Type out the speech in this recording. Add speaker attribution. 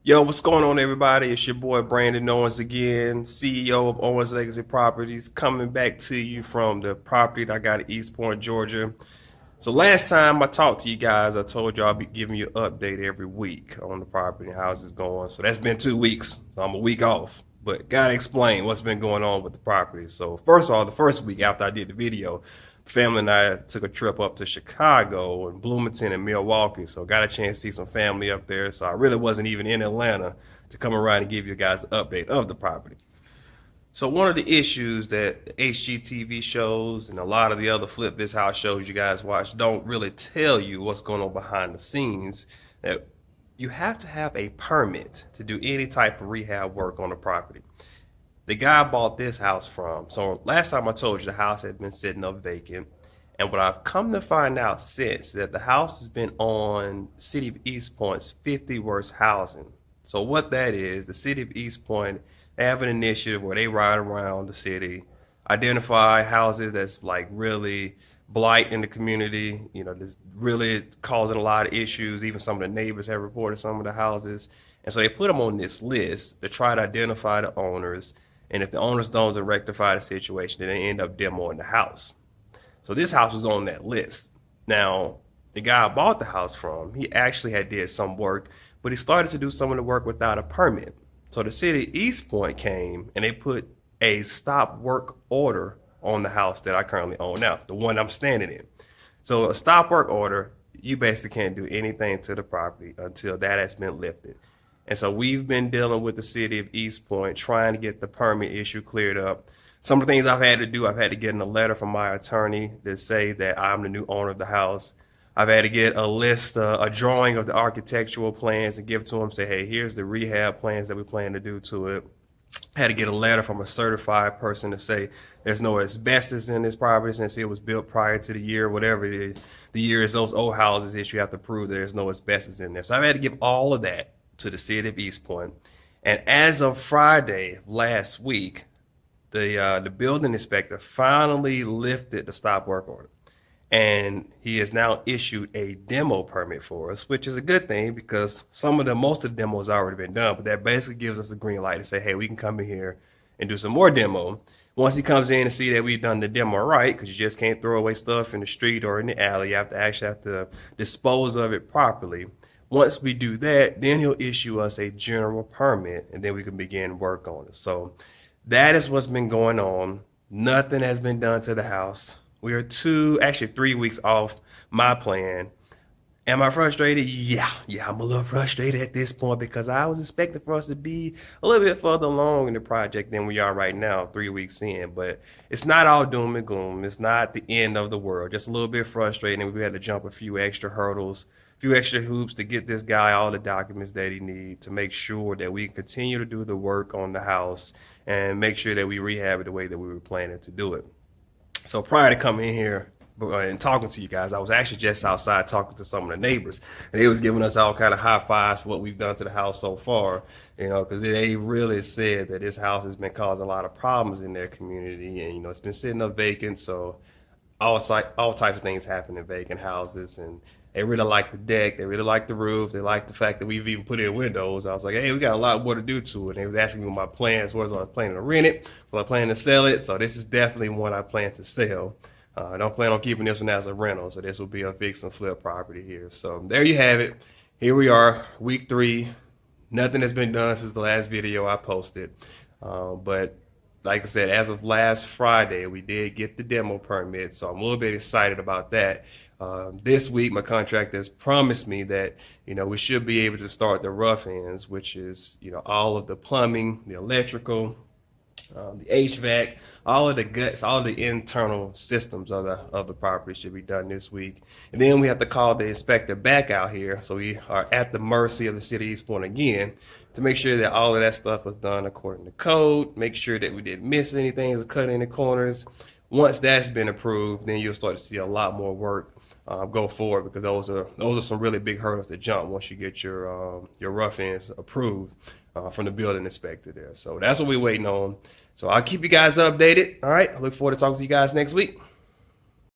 Speaker 1: Yo, what's going on, everybody? It's your boy Brandon Owens again, CEO of Owens Legacy Properties, coming back to you from the property that I got at East Point, Georgia. So last time I talked to you guys, I told you I'll be giving you an update every week on the property and how it's going. So that's been 2 weeks. So I'm a week off, but gotta explain what's been going on with the property. So first of all, the first week after I did the video, family and I took a trip up to Chicago and Bloomington and Milwaukee. So got a chance to see some family up there. So I really wasn't even in Atlanta to come around and give you guys an update of the property. So one of the issues that the HGTV shows and a lot of the other Flip This House shows you guys watch don't really tell you what's going on behind the scenes, that you have to have a permit to do any type of rehab work on the property. The guy I bought this house from, so last time I told you the house had been sitting up vacant, and what I've come to find out since is that the house has been on City of East Point's 50 worst housing. So what that is, the City of East Point, they have an initiative where they ride around the city, identify houses that's like really blight in the community, that's really causing a lot of issues. Even some of the neighbors have reported some of the houses. And so they put them on this list to try to identify the owners. And if the owners don't rectify the situation, then they end up demoing the house. So this house was on that list. Now, the guy I bought the house from, he actually had did some work, but he started to do some of the work without a permit. So the city of East Point came and they put a stop work order on the house that I currently own now, the one I'm standing in. So a stop work order, you basically can't do anything to the property until that has been lifted. And so we've been dealing with the city of East Point, trying to get the permit issue cleared up. Some of the things I've had to do, I've had to get in a letter from my attorney to say that I'm the new owner of the house. I've had to get a list, a drawing of the architectural plans and give to them, say, hey, here's the rehab plans that we plan to do to it. I had to get a letter from a certified person to say there's no asbestos in this property since it was built prior to the year, whatever the year is, those old houses issue, you have to prove that there's no asbestos in there. So I've had to give all of that to the city of East Point. And as of Friday last week, the building inspector finally lifted the stop work order. And he has now issued a demo permit for us, which is a good thing because most of the demo has already been done, but that basically gives us a green light to say, hey, we can come in here and do some more demo. Once he comes in and see that we've done the demo right, because you just can't throw away stuff in the street or in the alley, you have to actually have to dispose of it properly. Once we do that, then he'll issue us a general permit and then we can begin work on it. So that is what's been going on. Nothing has been done to the house. We are 3 weeks off my plan. Am I frustrated? Yeah, I'm a little frustrated at this point because I was expecting for us to be a little bit further along in the project than we are right now, 3 weeks in. But it's not all doom and gloom. It's not the end of the world. Just a little bit frustrating. We had to jump a few extra hurdles, a few extra hoops to get this guy all the documents that he needs to make sure that we continue to do the work on the house and make sure that we rehab it the way that we were planning to do it. So prior to coming in here and talking to you guys, I was actually just outside talking to some of the neighbors, and they was giving us all kind of high fives for what we've done to the house so far, because they really said that this house has been causing a lot of problems in their community, and it's been sitting up vacant. So all types of things happen in vacant houses, and they really like the deck, they really like the roof, they like the fact that we've even put in windows. I was like, hey, we got a lot more to do to it. And they was asking me what my plans was. I was planning to rent it, was I planning to sell it? So this is definitely one I plan to sell. I don't plan on keeping this one as a rental, so this will be a fix and flip property here. So there you have it. Here we are, week 3. Nothing has been done since the last video I posted. But like I said, as of last Friday, we did get the demo permit, so I'm a little bit excited about that. This week, my contractor has promised me that, we should be able to start the rough ends, which is, all of the plumbing, the electrical, the HVAC, all of the guts, all of the internal systems of the property should be done this week. And then we have to call the inspector back out here, so we are at the mercy of the city of East Point again to make sure that all of that stuff was done according to code, make sure that we didn't miss anything or cut any corners. Once that's been approved, then you'll start to see a lot more work go forward, because those are some really big hurdles to jump once you get your rough ends approved from the building inspector there. So that's what we're waiting on. So I'll keep you guys updated. All right. I look forward to talking to you guys next week.